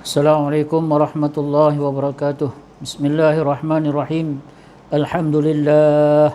Assalamualaikum warahmatullahi wabarakatuh. Bismillahirrahmanirrahim. Alhamdulillah.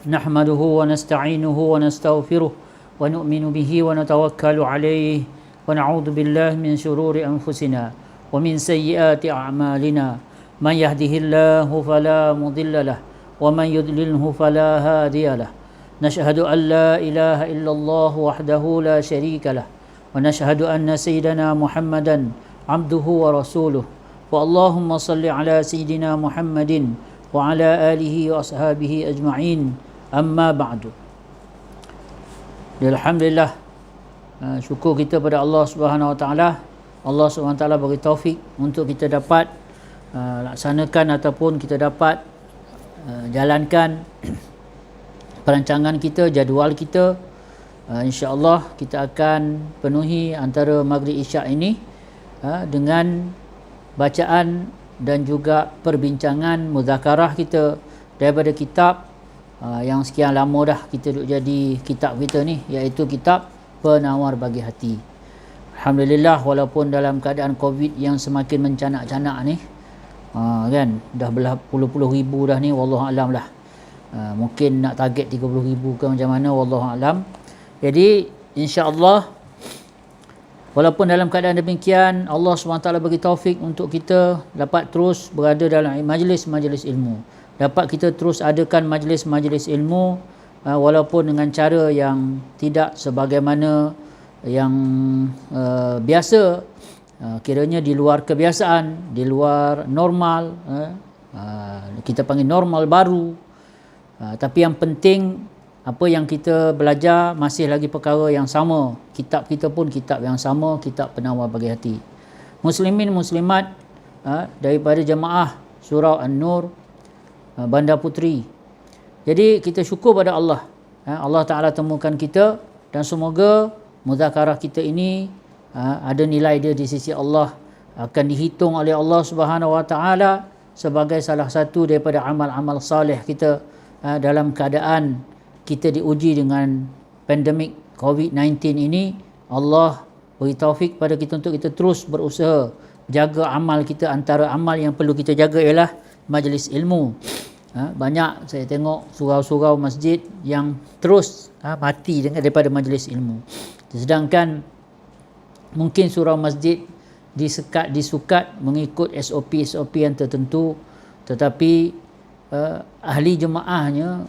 Nahmaduhu wa nasta'inuhu wa nastaghfiruh wa nu'minu bihi wa natawakkalu alayhi wa na'udzu billahi min shururi anfusina wa min sayyiati a'malina. Man yahdihillahu fala mudilla lahu wa man yudlilhu fala hadiya lahu. Nashhadu an la ilaha illallah wahdahu la syarika lahu wa nashhadu anna sayyidana Muhammadan abduhu wa rasuluh wa Allahumma salli ala sayyidina Muhammadin wa ala alihi wa ashabihi ajma'in, amma ba'du. Alhamdulillah, syukur kita pada Allah Subhanahu wa taala. Allah Subhanahu wa taala bagi taufik untuk kita dapat laksanakan ataupun kita dapat jalankan perancangan kita, jadual kita. InsyaAllah kita akan penuhi antara maghrib isyak ini dengan bacaan dan juga perbincangan muzakarah kita daripada kitab yang sekian lama dah kita duk jadi kitab kita ni, iaitu kitab Penawar Bagi Hati. Alhamdulillah, walaupun dalam keadaan Covid yang semakin mencanak-canak ni, kan dah puluh ribu dah ni, wallahualam lah. Mungkin nak target 30,000 ke macam mana, wallahualam. Jadi insya-Allah, walaupun dalam keadaan demikian, Allah SWT bagi taufik untuk kita dapat terus berada dalam majlis-majlis ilmu. Dapat kita terus adakan majlis-majlis ilmu walaupun dengan cara yang tidak sebagaimana yang biasa, kiranya di luar kebiasaan, di luar normal, kita panggil normal baru. Tapi yang penting, apa yang kita belajar masih lagi perkara yang sama. Kitab kita pun kitab yang sama, kitab Penawar Bagi Hati. Muslimin muslimat daripada jemaah Surau An-Nur Bandar Puteri. Jadi kita syukur pada Allah. Allah Ta'ala temukan kita, dan semoga muzakarah kita ini ada nilai dia di sisi Allah, akan dihitung oleh Allah Subhanahu Wa Ta'ala sebagai salah satu daripada amal-amal saleh kita dalam keadaan kita diuji dengan pandemik COVID-19 ini. Allah beri taufik pada kita untuk kita terus berusaha jaga amal kita. Antara amal yang perlu kita jaga ialah majlis ilmu. Banyak saya tengok surau-surau masjid yang terus mati daripada majlis ilmu. Sedangkan mungkin surau masjid disukat mengikut SOP yang tertentu, tetapi ahli jemaahnya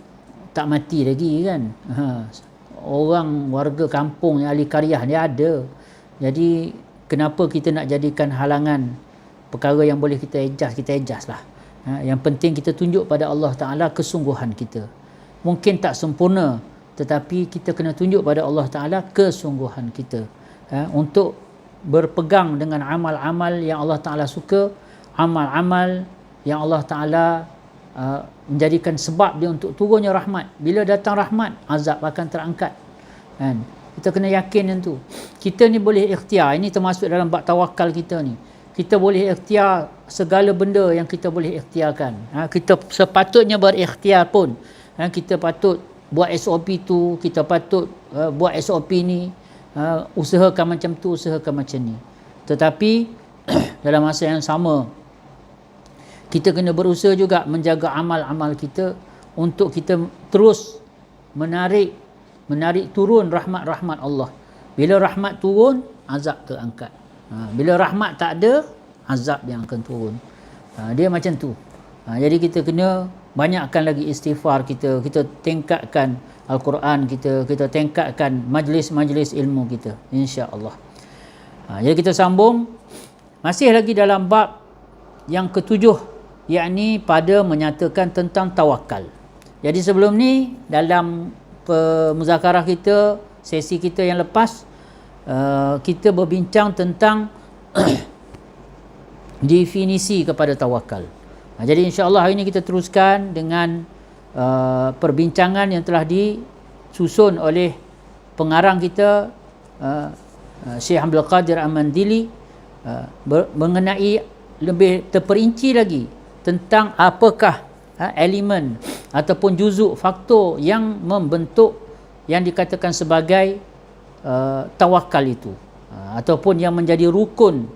tak mati lagi kan. Orang warga kampung yang ahli karyah dia ada. Jadi kenapa kita nak jadikan halangan perkara yang boleh kita adjust lah. Yang penting kita tunjuk pada Allah Ta'ala kesungguhan kita. Mungkin tak sempurna, tetapi kita kena tunjuk pada Allah Ta'ala kesungguhan kita untuk berpegang dengan amal-amal yang Allah Ta'ala suka, amal-amal yang Allah Ta'ala menjadikan sebab dia untuk turunnya rahmat. Bila datang rahmat, azab akan terangkat, kan? Kita kena yakin yang tu. Kita ni boleh ikhtiar. Ini termasuk dalam bab tawakal kita ni. Kita boleh ikhtiar segala benda yang kita boleh ikhtiarkan. Kita sepatutnya berikhtiar pun. Kita patut buat SOP tu, kita patut buat SOP ni, usahakan macam tu, usahakan macam ni. Tetapi dalam masa yang sama, kita kena berusaha juga menjaga amal-amal kita untuk kita terus menarik turun rahmat-rahmat Allah. Bila rahmat turun, azab terangkat. Bila rahmat tak ada, azab yang akan turun. Dia macam tu. Jadi kita kena banyakkan lagi istighfar kita tingkatkan Al-Quran kita tingkatkan majlis-majlis ilmu kita, insya-Allah. Jadi kita sambung masih lagi dalam bab yang ketujuh, yakni pada menyatakan tentang tawakal. Jadi sebelum ni dalam muzakarah kita, sesi kita yang lepas, kita berbincang tentang definisi kepada tawakal. Jadi insya-Allah hari ini kita teruskan dengan perbincangan yang telah disusun oleh pengarang kita, Syekh Abdul Qadir Al-Mandili, mengenai lebih terperinci lagi tentang apakah elemen ataupun juzuk faktor yang membentuk yang dikatakan sebagai tawakal itu, ataupun yang menjadi rukun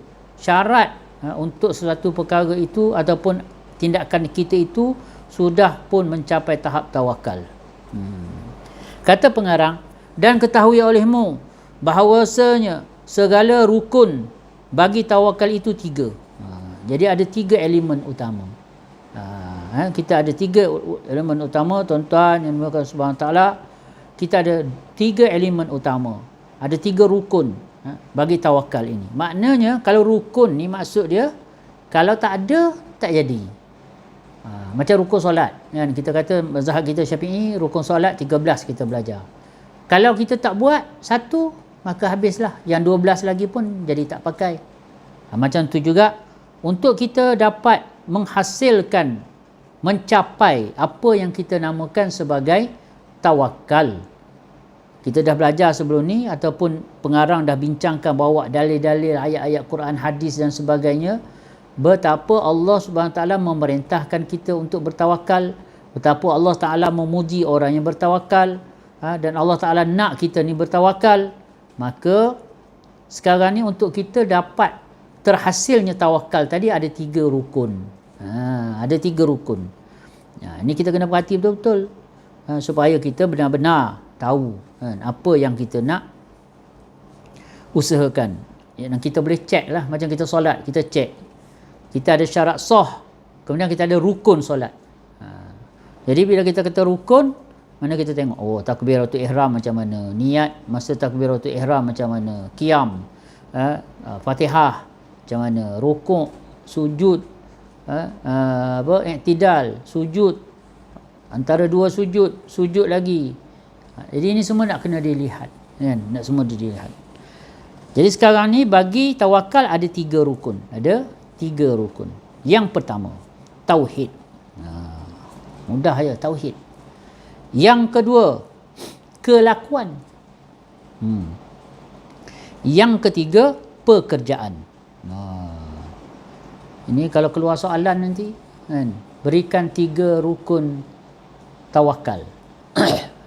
syarat untuk sesuatu perkara itu ataupun tindakan kita itu sudah pun mencapai tahap tawakal. Kata pengarang, dan ketahui olehmu bahawasanya segala rukun bagi tawakal itu 3. Jadi ada 3 elemen utama. Kita ada 3 elemen utama, tuan-tuan yang dimuliakan Subhanahu Taala. Kita ada 3 elemen utama. Ada 3 rukun bagi tawakal ini. Maknanya kalau rukun ni maksud dia kalau tak ada tak jadi. Macam rukun solat kan, kita kata mazhab kita Syafi'i rukun solat 13 kita belajar. Kalau kita tak buat satu maka habislah, yang 12 lagi pun jadi tak pakai. Macam tu juga untuk kita dapat menghasilkan, mencapai apa yang kita namakan sebagai tawakal. Kita dah belajar sebelum ni ataupun pengarang dah bincangkan, bawa dalil-dalil ayat-ayat Quran, hadis dan sebagainya, betapa Allah Subhanahu Taala memerintahkan kita untuk bertawakal, betapa Allah Taala memuji orang yang bertawakal, dan Allah Taala nak kita ni bertawakal. Maka sekarang ni untuk kita dapat terhasilnya tawakal tadi ada 3 rukun. Ada 3 rukun. Ini kita kena perhati betul-betul supaya kita benar-benar tahu apa yang kita nak usahakan. Dan kita boleh check lah, macam kita solat, kita check. Kita ada syarat sah, kemudian kita ada rukun solat. Jadi bila kita kata rukun, mana kita tengok, takbiratul ihram macam mana, niat masa takbiratul ihram macam mana, qiyam, Fatihah macam mana, rukuk, sujud, i'tidal, sujud, antara 2 sujud, sujud lagi. Jadi ini semua nak kena dilihat, kan? Nak semua dilihat. Jadi sekarang ni bagi tawakal ada 3 rukun. Ada 3 rukun. Yang pertama, tauhid. Mudah ya, tauhid. Yang kedua, kelakuan. Yang ketiga, pekerjaan. Ini kalau keluar soalan nanti, kan, berikan 3 rukun tawakal.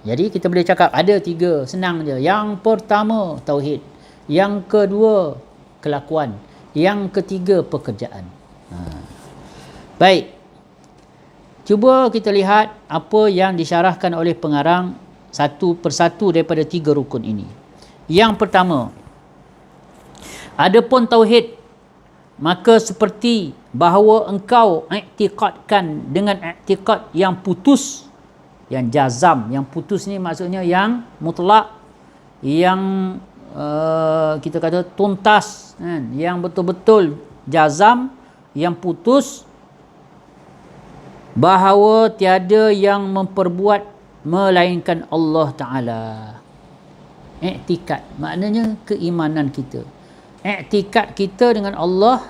Jadi kita boleh cakap ada 3, senang je. Yang pertama, tauhid. Yang kedua, kelakuan. Yang ketiga, pekerjaan. Baik. Cuba kita lihat apa yang disyarahkan oleh pengarang satu persatu daripada 3 rukun ini. Yang pertama, adapun tauhid, maka seperti bahawa engkau i'tiqadkan dengan i'tiqad yang putus, yang jazam. Yang putus ni maksudnya yang mutlak, yang kita kata tuntas, kan? Yang betul-betul jazam, yang putus, bahawa tiada yang memperbuat melainkan Allah Ta'ala. I'tikad maknanya keimanan kita. I'tikad kita dengan Allah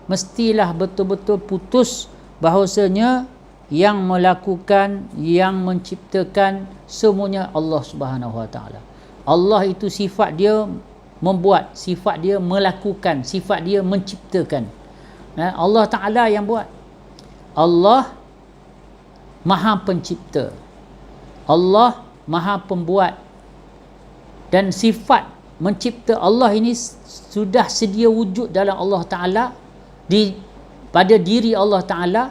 mestilah betul-betul putus bahawasanya yang melakukan, yang menciptakan semuanya Allah Subhanahu Wa Ta'ala. Allah itu sifat dia membuat, sifat dia melakukan, sifat dia menciptakan. Allah Ta'ala yang buat. Allah Maha Pencipta. Allah Maha Pembuat. Dan sifat mencipta Allah ini sudah sedia wujud dalam Allah Ta'ala, pada diri Allah Ta'ala,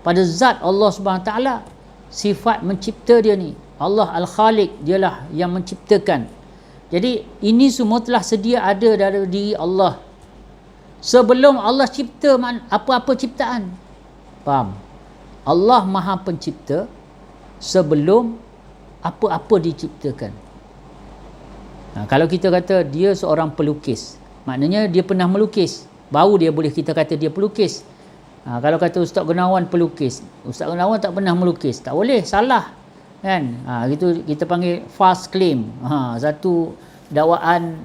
pada zat Allah Subhanahu Ta'ala. Sifat mencipta dia ni, Allah Al-Khaliq, dialah yang menciptakan. Jadi ini semua telah sedia ada dalam diri Allah sebelum Allah cipta apa-apa ciptaan. Faham? Allah Maha Pencipta sebelum apa-apa diciptakan. Kalau kita kata dia seorang pelukis, maknanya dia pernah melukis, baru dia boleh kita kata dia pelukis. Kalau kata Ustaz Gunawan pelukis, Ustaz Gunawan tak pernah melukis, tak boleh, salah, kan? Itu kita panggil false claim, satu dakwaan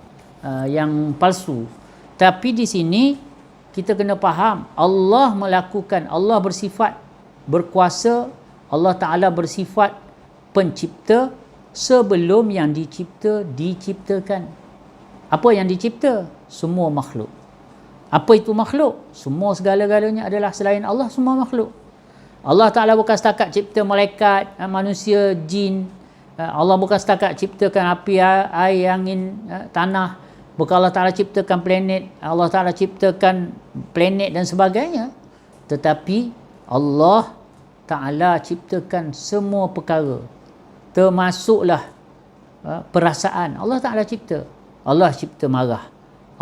yang palsu. Tapi di sini kita kena faham, Allah melakukan, Allah bersifat berkuasa, Allah Ta'ala bersifat pencipta sebelum yang dicipta diciptakan. Apa yang dicipta? Semua makhluk. Apa itu makhluk? Semua segala-galanya adalah selain Allah, semua makhluk. Allah Ta'ala bukan setakat cipta malaikat, manusia, jin. Allah bukan setakat ciptakan api, air, angin, tanah. Bukan Allah Ta'ala ciptakan planet, Allah Ta'ala ciptakan planet dan sebagainya. Tetapi Allah Ta'ala ciptakan semua perkara. Termasuklah perasaan. Allah Ta'ala cipta. Allah cipta marah.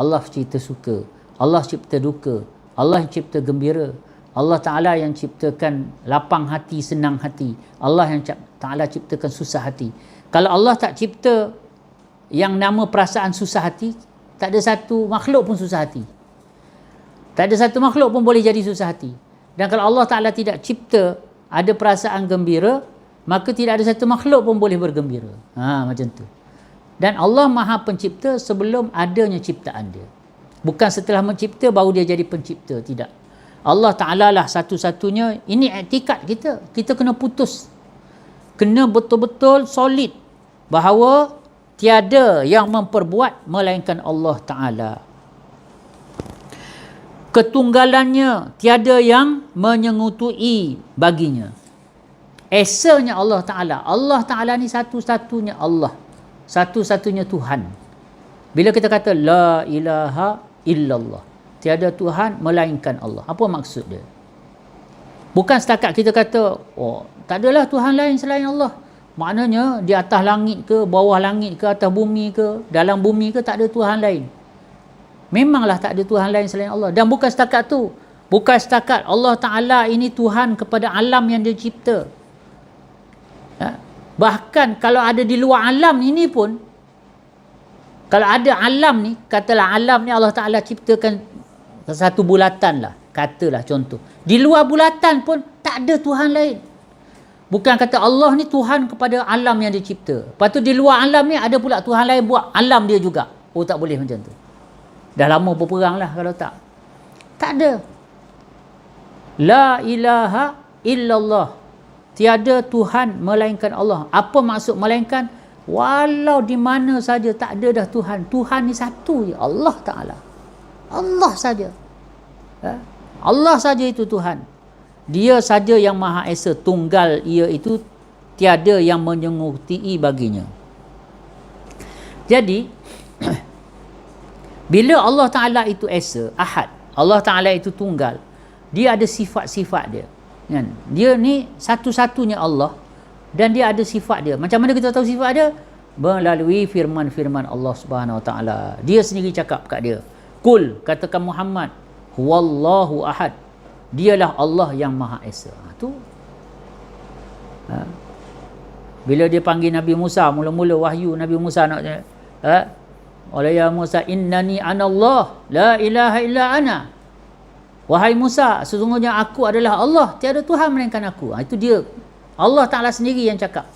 Allah cipta suka. Allah cipta duka. Allah cipta gembira. Allah Ta'ala yang ciptakan lapang hati, senang hati. Allah yang Ta'ala ciptakan susah hati. Kalau Allah tak cipta yang nama perasaan susah hati, tak ada satu makhluk pun susah hati. Tak ada satu makhluk pun boleh jadi susah hati. Dan kalau Allah Ta'ala tidak cipta ada perasaan gembira, maka tidak ada satu makhluk pun boleh bergembira. Macam tu. Dan Allah Maha Pencipta sebelum adanya ciptaan dia. Bukan setelah mencipta baru dia jadi pencipta. Tidak. Allah Ta'ala lah satu-satunya. Ini i'tikad kita. Kita kena putus. Kena betul-betul solid bahawa tiada yang memperbuat melainkan Allah Ta'ala. Ketunggalannya tiada yang menyengutui baginya. Esanya Allah Ta'ala. Allah Ta'ala ni satu-satunya Allah. Satu-satunya Tuhan. Bila kita kata la ilaha illallah, tiada Tuhan melainkan Allah. Apa maksud dia? Bukan setakat kita kata, tak adalah Tuhan lain selain Allah. Maknanya di atas langit ke, bawah langit ke, atas bumi ke, dalam bumi ke, tak ada Tuhan lain. Memanglah tak ada Tuhan lain selain Allah. Dan bukan setakat tu. Bukan setakat Allah Ta'ala ini Tuhan kepada alam yang dia cipta. Bahkan kalau ada di luar alam ini pun, kalau ada alam ni, katalah alam ni Allah Ta'ala ciptakan satu bulatan lah, katalah contoh. Di luar bulatan pun tak ada Tuhan lain. Bukan kata Allah ni Tuhan kepada alam yang dia cipta. Lepas tu di luar alam ni ada pula Tuhan lain buat alam dia juga. Tak boleh macam tu. Dah lama berperang lah kalau tak. Tak ada. La ilaha illallah. Tiada Tuhan melainkan Allah. Apa maksud melainkan? Walau di mana saja tak ada dah Tuhan. Tuhan ni satu je. Allah Ta'ala. Allah saja. Allah saja itu Tuhan. Dia saja yang Maha Esa. Tunggal ia itu tiada yang menyengukti baginya. Jadi bila Allah Ta'ala itu Esa, Ahad, Allah Ta'ala itu tunggal, dia ada sifat-sifat dia. Kan? Dia ni satu-satunya Allah dan dia ada sifat dia. Macam mana kita tahu sifat dia? Melalui firman-firman Allah Subhanahu Wa Taala. Dia sendiri cakap kat dia, Kul, katakan Muhammad, Huwallahu Ahad. Dialah Allah yang Maha Esa. Tu. Bila dia panggil Nabi Musa, mula-mula wahyu Nabi Musa nak ya Musa, innani anallah, la ilaha illa ana. Wahai Musa, sesungguhnya aku adalah Allah, tiada Tuhan melainkan aku. Itu dia. Allah Ta'ala sendiri yang cakap.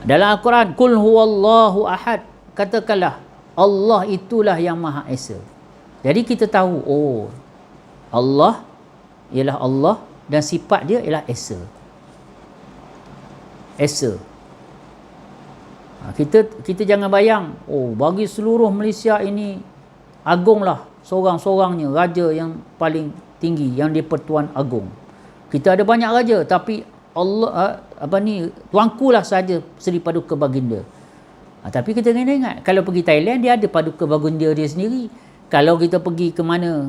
Dalam Al-Quran, Kul huwallahu ahad. Katakanlah, Allah itulah yang Maha Esa. Jadi kita tahu, Allah ialah Allah dan sifat dia ialah Esa. Esa. Kita jangan bayang, bagi seluruh Malaysia ini agunglah seorang-seorangnya raja yang paling tinggi, yang di-Pertuan Agong. Kita ada banyak raja, tapi Allah tuankulah saja Seri Paduka Baginda. Tapi kita kena ingat, kalau pergi Thailand dia ada Paduka Baginda dia sendiri. Kalau kita pergi ke mana,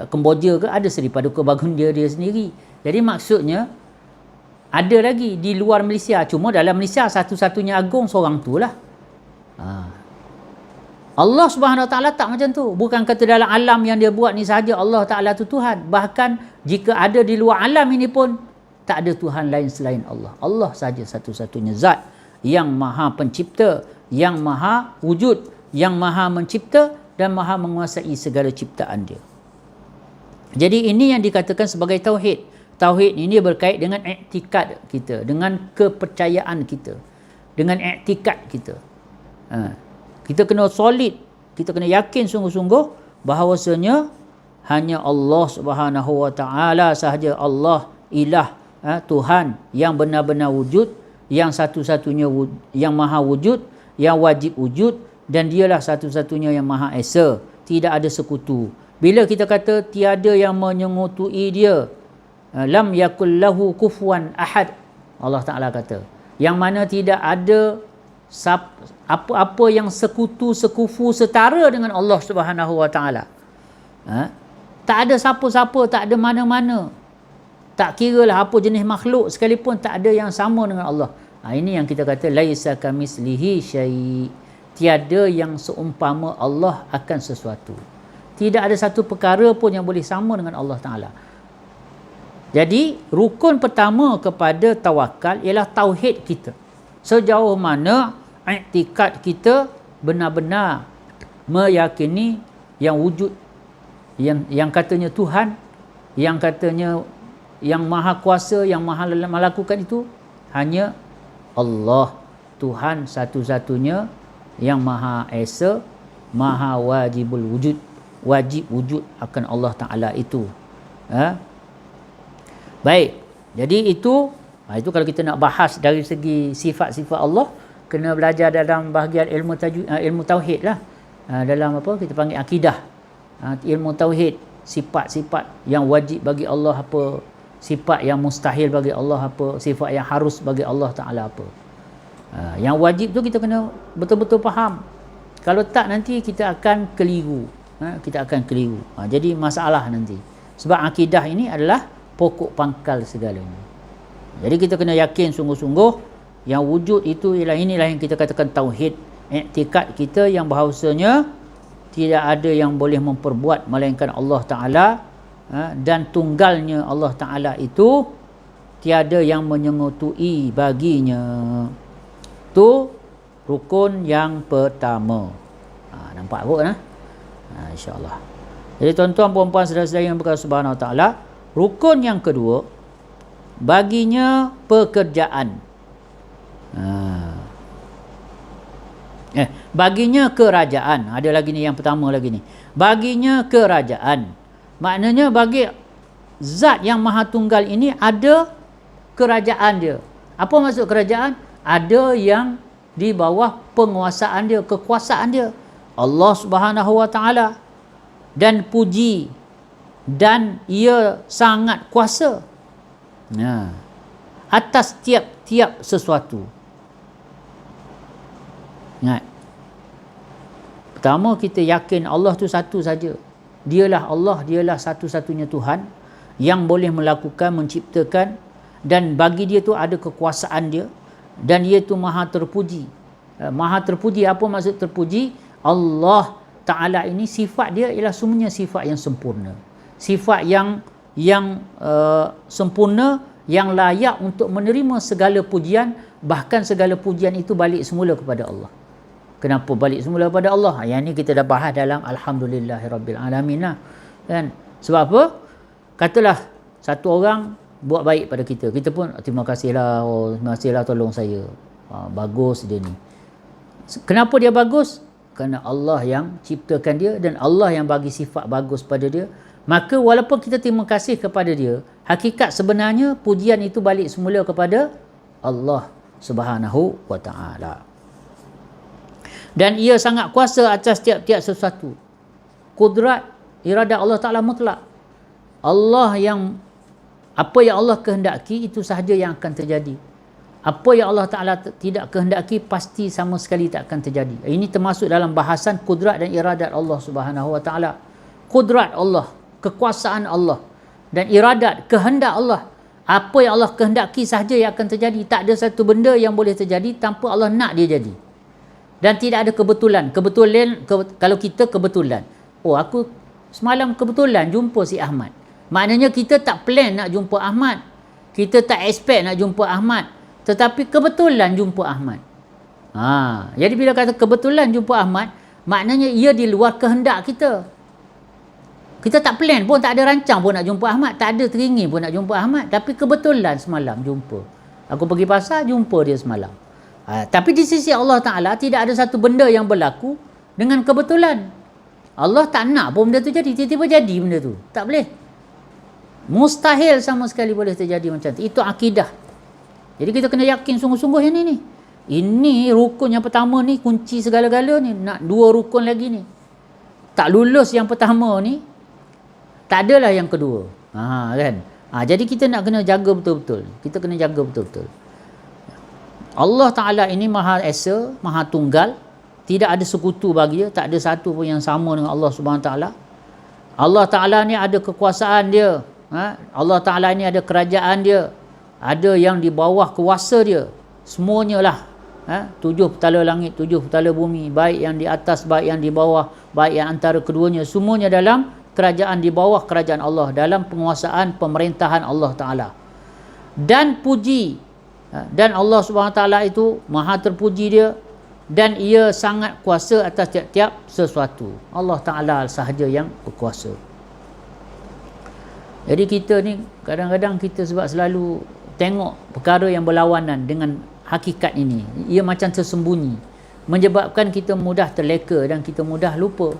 Kemboja ke, ada Seri Paduka Baginda dia sendiri. Jadi maksudnya ada lagi di luar Malaysia, cuma dalam Malaysia satu-satunya agung seorang tu lah. Allah Subhanahu Wa Taala tak macam tu. Bukan kata dalam alam yang dia buat ni sahaja Allah Taala tu Tuhan. Bahkan jika ada di luar alam ini pun tak ada Tuhan lain selain Allah. Allah sahaja satu-satunya zat yang Maha Pencipta, yang Maha Wujud, yang Maha Mencipta dan Maha menguasai segala ciptaan dia. Jadi ini yang dikatakan sebagai tauhid. Tauhid ini berkait dengan i'tikad kita, dengan kepercayaan kita, dengan i'tikad kita. Kita kena solid, kita kena yakin sungguh-sungguh bahawasanya hanya Allah Subhanahu Wa Taala sahaja, Allah ilah, Tuhan yang benar-benar wujud, yang satu-satunya yang maha wujud, yang wajib wujud, dan dialah satu-satunya yang Maha Esa, tidak ada sekutu. Bila kita kata tiada yang menyengutui dia, lam yakul lahu kufuwan ahad, Allah Ta'ala kata, yang mana tidak ada apa-apa yang sekutu, sekufu, setara dengan Allah Subhanahu Wa Taala. Tak ada siapa-siapa, tak ada mana-mana. Tak kiralah apa jenis makhluk sekalipun, tak ada yang sama dengan Allah. Ini yang kita kata laisa kamislihi syai'. Tiada yang seumpama Allah akan sesuatu. Tidak ada satu perkara pun yang boleh sama dengan Allah Ta'ala. Jadi rukun pertama kepada tawakal ialah tauhid kita. Sejauh mana i'tikad kita benar-benar meyakini yang wujud, yang katanya Tuhan, yang katanya yang maha kuasa, yang maha melakukan itu hanya Allah, Tuhan satu-satunya yang maha esa, maha wajibul wujud, wajib wujud akan Allah Ta'ala itu. Baik, jadi itu kalau kita nak bahas dari segi sifat-sifat Allah, kena belajar dalam bahagian ilmu tauhid lah. Dalam apa kita panggil akidah, ilmu tauhid, sifat-sifat yang wajib bagi Allah apa, sifat yang mustahil bagi Allah apa, sifat yang harus bagi Allah Ta'ala apa. Yang wajib tu kita kena betul-betul faham. Kalau tak nanti kita akan keliru. Jadi masalah nanti. Sebab akidah ini adalah pokok pangkal segalanya. Jadi kita kena yakin sungguh-sungguh yang wujud itu inilah yang kita katakan tauhid. I'tikad kita yang bahawasanya tidak ada yang boleh memperbuat melainkan Allah Ta'ala, dan tunggalnya Allah Ta'ala itu tiada yang menyengutui baginya. Itu rukun yang pertama. Nampak kot insya-Allah. Jadi tuan-tuan puan-puan saudara-saudara yang berkata Subhanahu Wa Taala, rukun yang kedua baginya pekerjaan. Baginya kerajaan. Ada lagi ni yang pertama lagi ni. Baginya kerajaan. Maknanya bagi zat yang maha tunggal ini ada kerajaan dia. Apa maksud kerajaan? Ada yang di bawah penguasaan dia, kekuasaan dia. Allah Subhanahu Wa Taala. Dan puji, dan ia sangat kuasa atas tiap-tiap sesuatu. Ingat, pertama kita yakin Allah tu satu saja. Dialah Allah, dialah satu-satunya Tuhan yang boleh melakukan, menciptakan, dan bagi dia tu ada kekuasaan dia, dan dia tu maha terpuji. Maha terpuji, apa maksud terpuji? Allah Ta'ala ini sifat dia ialah semuanya sifat yang sempurna, sifat yang sempurna, yang layak untuk menerima segala pujian. Bahkan segala pujian itu balik semula kepada Allah. Kenapa balik semula kepada Allah? Yang ni kita dah bahas dalam Alhamdulillahirabbil alamin kan. Sebab apa? Katalah satu orang buat baik pada kita, kita pun terima kasihlah, terima kasihlah tolong saya, bagus dia ni. Kenapa dia bagus? Kerana Allah yang ciptakan dia dan Allah yang bagi sifat bagus pada dia. Maka walaupun kita terima kasih kepada dia, hakikat sebenarnya pujian itu balik semula kepada Allah Subhanahu Wa Ta'ala. Dan ia sangat kuasa atas tiap-tiap sesuatu. Kudrat, iradat Allah Ta'ala mutlak. Allah yang, apa yang Allah kehendaki itu sahaja yang akan terjadi. Apa yang Allah Ta'ala tidak kehendaki pasti sama sekali tak akan terjadi. Ini termasuk dalam bahasan kudrat dan iradat Allah Subhanahu Wa Ta'ala. Kudrat Allah, kekuasaan Allah, dan iradat, kehendak Allah. Apa yang Allah kehendaki sahaja yang akan terjadi. Tak ada satu benda yang boleh terjadi tanpa Allah nak dia jadi. Dan tidak ada kebetulan. Kalau kita kebetulan, aku semalam kebetulan jumpa si Ahmad, maknanya kita tak plan nak jumpa Ahmad, kita tak expect nak jumpa Ahmad, tetapi kebetulan jumpa Ahmad. Jadi bila kata kebetulan jumpa Ahmad, maknanya ia di luar kehendak kita. Kita tak plan pun, tak ada rancang pun nak jumpa Ahmad, tak ada teringin pun nak jumpa Ahmad, tapi kebetulan semalam jumpa. Aku pergi pasar, jumpa dia semalam. Tapi di sisi Allah Ta'ala tidak ada satu benda yang berlaku dengan kebetulan. Allah tak nak pun benda tu jadi, tiba-tiba jadi benda tu. Tak boleh. Mustahil sama sekali boleh terjadi macam tu. Itu akidah. Jadi kita kena yakin sungguh-sungguh yang ni. Ini rukun yang pertama ni, kunci segala-gala ni. Nak dua rukun lagi ni. Tak lulus yang pertama ni, tak adalah yang kedua. Kan? Jadi kita nak kena jaga betul-betul. Kita kena jaga betul-betul. Allah Ta'ala ini Maha Esa, Maha Tunggal, tidak ada sekutu bagi dia, tak ada satu pun yang sama dengan Allah Subhanahu Wa Ta'ala. Allah Ta'ala ni ada kekuasaan dia, Allah Ta'ala ni ada kerajaan dia, ada yang di bawah kuasa dia, semuanya lah, 7 petala langit, 7 petala bumi, baik yang di atas, baik yang di bawah, baik yang antara keduanya, semuanya dalam kerajaan, di bawah kerajaan Allah, dalam penguasaan pemerintahan Allah Ta'ala. Dan puji, dan Allah Subhanahu Wa Ta'ala itu maha terpuji dia, dan ia sangat kuasa atas tiap-tiap sesuatu. Allah Ta'ala sahaja yang berkuasa. Jadi kita ni kadang-kadang kita sebab selalu tengok perkara yang berlawanan dengan hakikat ini, ia macam tersembunyi, menyebabkan kita mudah terleka dan kita mudah lupa.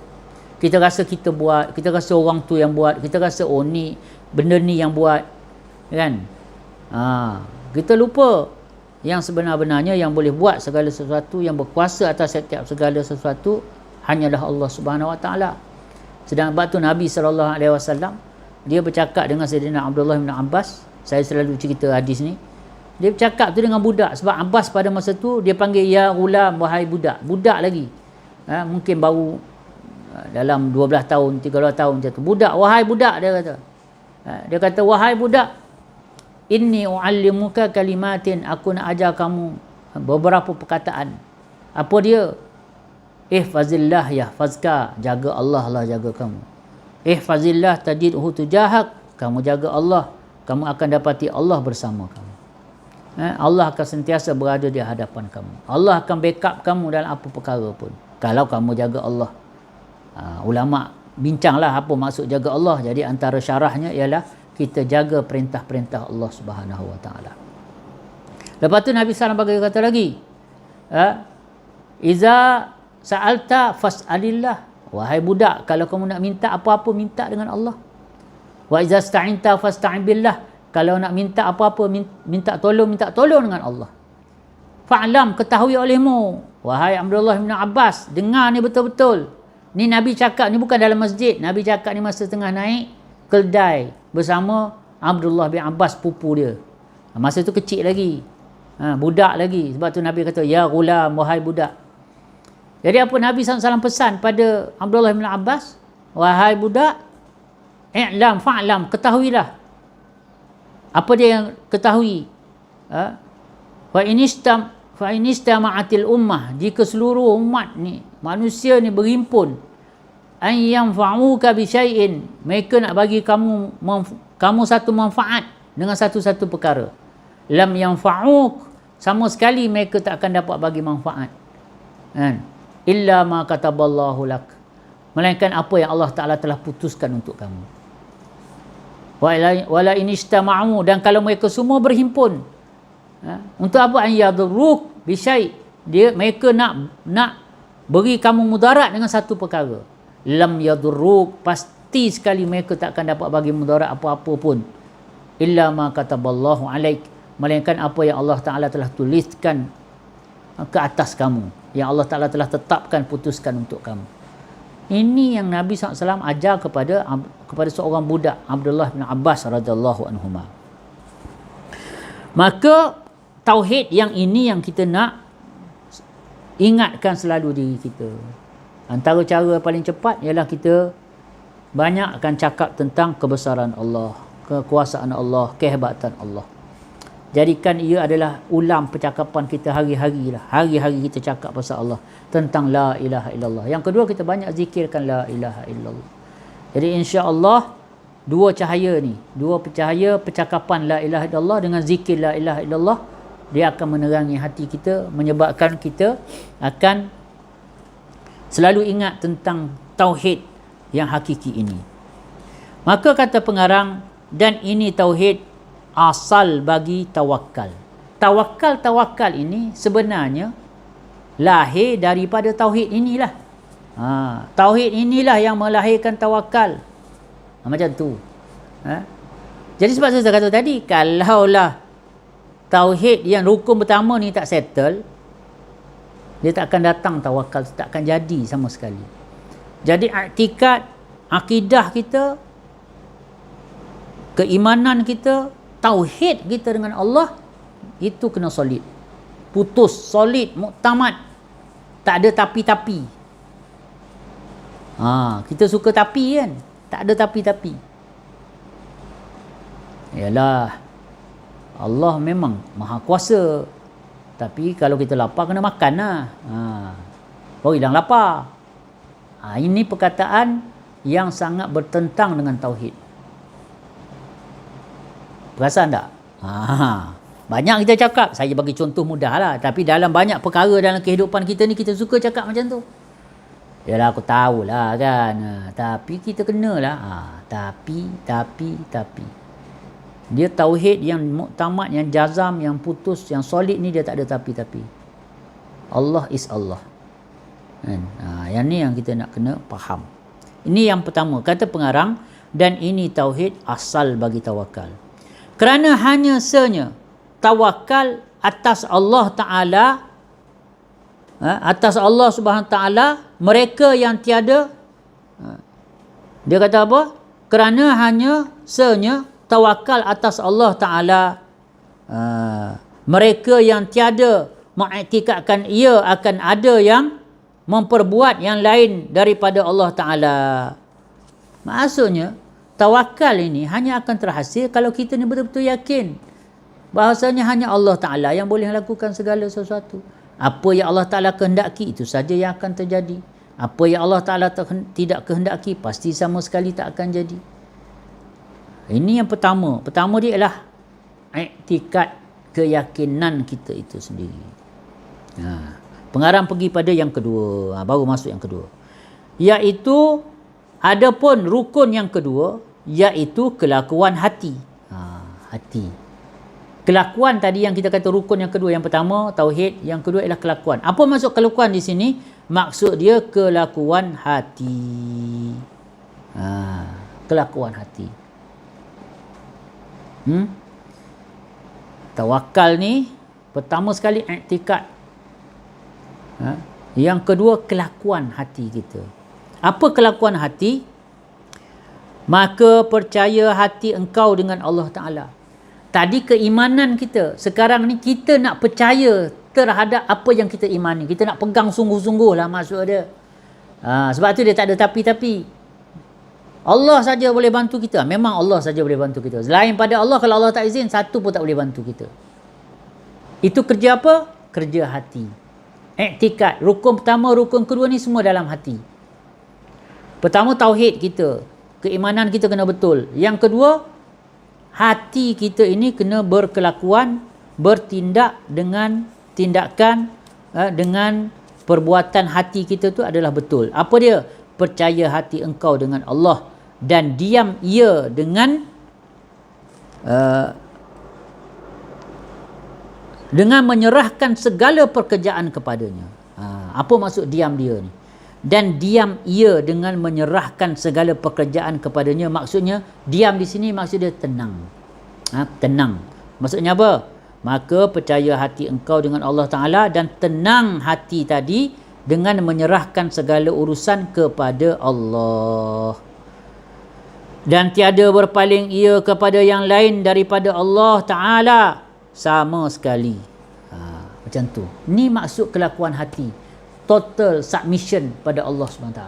Kita rasa kita buat, kita rasa orang tu yang buat, kita rasa oh ni benda ni yang buat, kan? Kita lupa yang sebenar-benarnya yang boleh buat segala sesuatu, yang berkuasa atas setiap segala sesuatu hanyalah Allah Subhanahu Wa Ta'ala. Sedang sebab tu Nabi SAW dia bercakap dengan Sayyidina Abdullah bin Abbas. Saya selalu cerita hadis ni. Dia bercakap tu dengan budak, sebab Abbas pada masa tu dia panggil ya ghulam, wahai budak. Budak lagi, mungkin baru dalam 12 tahun 13 tahun macam tu. Budak, wahai budak, dia kata. Dia kata, wahai budak, inni uallimuka kalimatin, aku nak ajar kamu beberapa perkataan. Apa dia? Ihfazillah yahfazka, jaga Allah lah jaga kamu. Ihfazillah tajidhu tujahak, kamu jaga Allah, kamu akan dapati Allah bersama kamu. Allah akan sentiasa berada di hadapan kamu. Allah akan backup kamu dalam apa perkara pun, kalau kamu jaga Allah. Ulama bincanglah apa maksud jaga Allah. Jadi antara syarahnya ialah kita jaga perintah-perintah Allah Subhanahu Wa Ta'ala. Lepas tu Nabi SAW bagi kata lagi, iza sa'alta fas'alillah, wahai budak, kalau kamu nak minta apa-apa, minta dengan Allah. Wa iza sta'inta fasta'in billah, kalau nak minta apa-apa, minta tolong dengan Allah. Fa'lam, ketahui olehmu, wahai Abdullah bin Abbas, dengar ni betul-betul. Ni Nabi cakap ni bukan dalam masjid, Nabi cakap ni masa tengah naik keldai bersama Abdullah bin Abbas, pupu dia. Masa tu kecil lagi, budak lagi. Sebab tu Nabi kata, ya ghulam, wahai budak. Jadi apa Nabi SAW pesan pada Abdullah bin Abbas? Wahai budak, i'lam fa'lam, ketahuilah. Apa dia yang ketahui? Fa inistama'atil ummah, jika seluruh umat ni, manusia ni berhimpun, an yanfa'uka bi syai'in, mereka nak bagi kamu satu manfaat dengan satu-satu perkara, lam yanfa'uk, sama sekali mereka tak akan dapat bagi manfaat, kan? Illa ma kataballahu lak, melainkan apa yang Allah Ta'ala telah putuskan untuk kamu. Wala inistama'u, dan kalau mereka semua berhimpun, untuk apa? An yadurruk bi syai', mereka nak beri kamu mudarat dengan satu perkara, lam yadurruk, pasti sekali mereka tak akan dapat bagi mudarat apa-apa pun, illa ma kataballahu alaik, melainkan apa yang Allah Ta'ala telah tuliskan ke atas kamu, yang Allah Ta'ala telah tetapkan, putuskan untuk kamu. Ini yang Nabi SAW ajar kepada seorang budak, Abdullah bin Abbas radhiyallahu anhuma. Maka tauhid yang ini yang kita nak ingatkan selalu diri kita. Antara cara paling cepat ialah kita banyakkan cakap tentang kebesaran Allah, kekuasaan Allah, kehebatan Allah. Jadikan ia adalah ulam percakapan kita hari-hari lah. Hari-hari kita cakap pasal Allah, tentang la ilaha illallah. Yang kedua, kita banyak zikirkan la ilaha illallah. Jadi insya-Allah dua cahaya ni, dua cahaya percakapan la ilaha illallah dengan zikir la ilaha illallah, dia akan menerangi hati kita, menyebabkan kita akan selalu ingat tentang tauhid yang hakiki ini. Maka kata pengarang, dan ini tauhid asal bagi tawakal. Tawakal ini sebenarnya lahir daripada tauhid inilah. Tauhid inilah yang melahirkan tawakal. Macam tu. Jadi sebab saya kata tadi, kalaulah tauhid yang rukun pertama ni tak settle, dia tak akan datang tawakal, tak akan jadi sama sekali. Jadi i'tikad, akidah kita, keimanan kita, tauhid kita dengan Allah, itu kena solid. putus, solid, muktamad. Tak ada tapi-tapi. Kita suka tapi kan? Tak ada tapi-tapi. Yalah, Allah memang maha kuasa. Tapi kalau kita lapar kena makan lah. Baru hilang lapar. Ini perkataan yang sangat bertentang dengan tauhid. Perasan tak? Banyak kita cakap, saya bagi contoh mudah lah. Tapi dalam banyak perkara dalam kehidupan kita ni, kita suka cakap macam tu. Yalah, aku tahulah kan. Tapi kita kenalah. Tapi. Dia tauhid yang muktamad, yang jazam, yang putus, yang solid ni dia tak ada tapi-tapi. Allah is Allah. Kan? Yang ni yang kita nak kena faham. Ini yang pertama, kata pengarang, dan ini tauhid asal bagi tawakal. Kerana hanya senya tawakal atas Allah Ta'ala, atas Allah Subhanahu Ta'ala, mereka yang tiada, dia kata apa? Kerana hanya senya tawakal atas Allah Ta'ala, mereka yang tiada mengiktikadkan ia akan ada yang memperbuat yang lain daripada Allah Ta'ala. Maksudnya tawakal ini hanya akan terhasil kalau kita ni betul-betul yakin bahasanya hanya Allah Ta'ala yang boleh lakukan segala sesuatu. Apa yang Allah Ta'ala kehendaki, itu saja yang akan terjadi. Apa yang Allah Ta'ala tidak kehendaki, pasti sama sekali tak akan jadi. Ini yang pertama. Pertama dia ialah iktikad, keyakinan kita itu sendiri. Pengarang pergi pada yang kedua. Baru masuk yang kedua. Iaitu, adapun rukun yang kedua, iaitu kelakuan hati. Hati. Kelakuan tadi yang kita kata rukun yang kedua. Yang pertama, tauhid. Yang kedua ialah kelakuan. Apa maksud kelakuan di sini? Maksud dia kelakuan hati. Kelakuan hati. Tawakal ni pertama sekali iktikad. Yang kedua kelakuan hati kita. Apa kelakuan hati? Maka percaya hati engkau dengan Allah Ta'ala. Tadi keimanan kita. Sekarang ni kita nak percaya terhadap apa yang kita imani. Kita nak pegang sungguh-sungguh lah maksud dia. Sebab tu dia tak ada tapi-tapi. Allah saja boleh bantu kita. Memang Allah saja boleh bantu kita. Selain pada Allah, kalau Allah tak izin, satu pun tak boleh bantu kita. Itu kerja apa? Kerja hati. Iktikad. Rukun pertama, rukun kedua ni semua dalam hati. Pertama, tauhid kita. Keimanan kita kena betul. Yang kedua, hati kita ini kena berkelakuan, bertindak dengan tindakan, dengan perbuatan hati kita tu adalah betul. Apa dia? Percaya hati engkau dengan Allah dan diam ia dengan menyerahkan segala pekerjaan kepadanya. Apa maksud diam dia ni? Dan diam ia dengan menyerahkan segala pekerjaan kepadanya. Maksudnya diam di sini maksud dia tenang. Tenang. Maksudnya apa? Maka percaya hati engkau dengan Allah Ta'ala dan tenang hati tadi dengan menyerahkan segala urusan kepada Allah. Dan tiada berpaling ia kepada yang lain daripada Allah Ta'ala sama sekali. Macam tu. Ni maksud kelakuan hati. Total submission pada Allah SWT.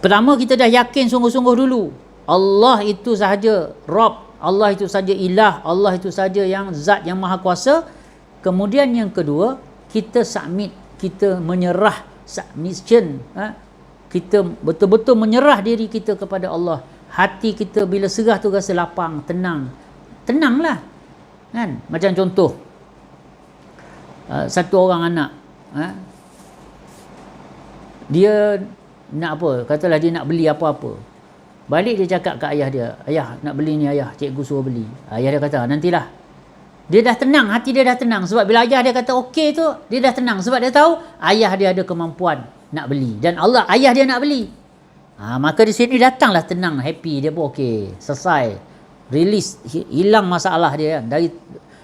Pertama, kita dah yakin sungguh-sungguh dulu. Allah itu sahaja Rabb. Allah itu sahaja Ilah. Allah itu sahaja yang Zat yang Maha Kuasa. Kemudian yang kedua, kita submit. Kita menyerah, submission. Kita betul-betul menyerah diri kita kepada Allah. Hati kita bila serah tu rasa lapang, tenang. Tenanglah. Kan? Macam contoh. Satu orang anak. Dia nak apa? Katalah dia nak beli apa-apa. Balik dia cakap kat ayah dia, ayah nak beli ni ayah, cikgu suruh beli. Ayah dia kata, nantilah. Dia dah tenang, hati dia dah tenang. Sebab bila ayah dia kata okey tu, dia dah tenang. Sebab dia tahu ayah dia ada kemampuan nak beli. Dan Allah, ayah dia nak beli. Maka di sini datanglah tenang, happy. Dia pun okey, selesai. Release, hilang masalah dia kan.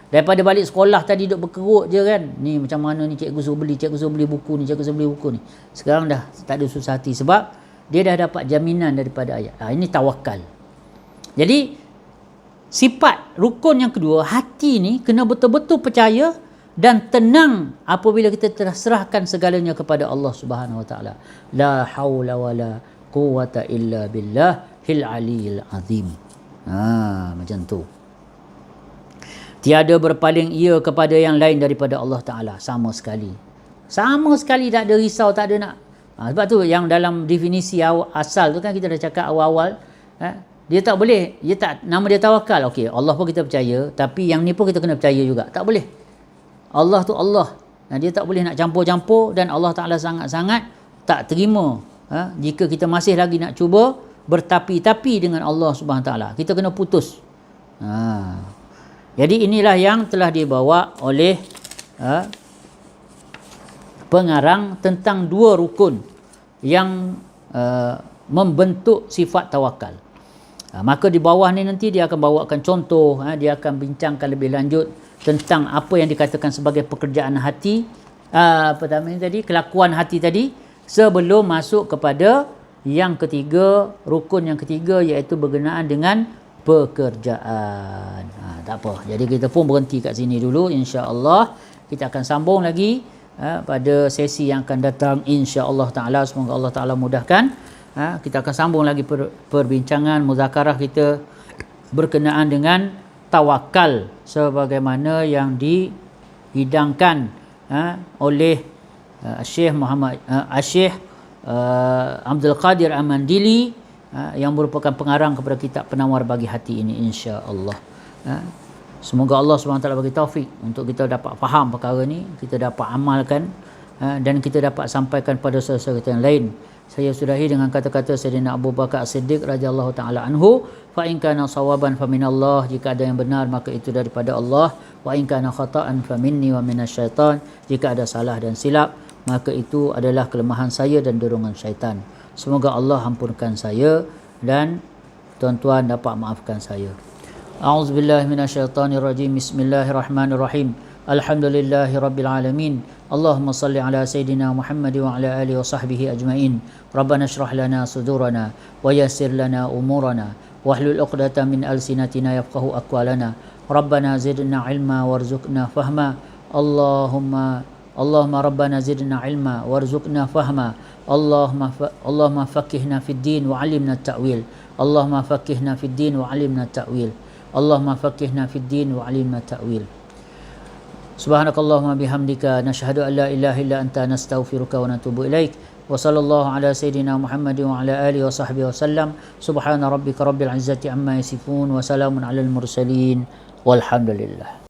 Daripada balik sekolah tadi duduk berkerut je kan. Ni macam mana ni cikgu suruh beli buku ni, cikgu suruh beli buku ni. Sekarang dah tak ada susah hati. Sebab dia dah dapat jaminan daripada ayah. Ini tawakal. Jadi, sifat rukun yang kedua, hati ni kena betul-betul percaya dan tenang apabila kita telah serahkan segalanya kepada Allah Subhanahu wa taala. La haula wala quwwata illa billahil aliyil azim. Macam tu. Tiada berpaling ia kepada yang lain daripada Allah Ta'ala sama sekali. Sama sekali tak ada risau, tak ada nak. Sebab tu yang dalam definisi asal tu kan kita dah cakap awal-awal, dia tak boleh, nama dia tawakal. Okey, Allah pun kita percaya, tapi yang ni pun kita kena percaya juga. Tak boleh. Allah tu Allah. Dia tak boleh nak campur-campur, dan Allah Ta'ala sangat-sangat tak terima jika kita masih lagi nak cuba bertapi-tapi dengan Allah Subhanahu Wa Ta'ala. Kita kena putus. Jadi inilah yang telah dibawa oleh pengarang tentang dua rukun yang membentuk sifat tawakal. Maka di bawah ni nanti dia akan bawakan contoh, dia akan bincangkan lebih lanjut tentang apa yang dikatakan sebagai pekerjaan hati, pertama ni tadi, kelakuan hati tadi, sebelum masuk kepada yang ketiga, rukun yang ketiga, iaitu berkenaan dengan pekerjaan. Tak apa. Jadi kita pun berhenti kat sini dulu, insya-Allah. Kita akan sambung lagi pada sesi yang akan datang, insya-Allah taala. Semoga Allah Taala mudahkan. Kita akan sambung lagi perbincangan muzakarah kita berkenaan dengan tawakal sebagaimana yang dihidangkan oleh Syekh Abdul Qadir Al-Mandili, yang merupakan pengarang kepada kitab Penawar Bagi Hati ini, insya-Allah. Semoga Allah SWT bagi taufik untuk kita dapat faham perkara ni, kita dapat amalkan, dan kita dapat sampaikan pada saudara kita yang lain. Saya sudahi dengan kata-kata Sayyidina Abu Bakar As-Siddiq radhiyallahu taala anhu, fa in kana sawaban fa minallah, jika ada yang benar maka itu daripada Allah, wa in kana khata'an fa minni wa minasyaitan, jika ada salah dan silap maka itu adalah kelemahan saya dan dorongan syaitan. Semoga Allah ampunkan saya dan tuan-tuan dapat maafkan saya. A'udzubillahi minasyaitonirrajim. Bismillahirrahmanirrahim. Alhamdulillahi rabbil alamin. Allahumma salli ala sayidina Muhammad wa ala alihi wa sahbihi ajmain. Rabbana shrah lana sudurana wa yassir lana umurana wahlul 'uqdatam min alsinatina yafqahu aqwalana. Rabbana zidna ilma warzuqna fahma. Allahumma rabbana zidna ilma warzuqna fahma. Allahumma faqihna fid din wa 'allimna at-ta'wil. Allahumma faqihna fid din wa 'allimna at-ta'wil. Allahumma faqihna fid din wa 'allimna at-ta'wil. Subhanakallahumma bihamdika nashhadu an la ilaha illa anta nastaghfiruka wa natubu ilaik. Wa sallallahu ala sayidina Muhammad wa ala alihi wa sahbihi wa sallam. Subhana rabbika rabbil izzati amma yasifun wa salamun alal mursalin walhamdulillah.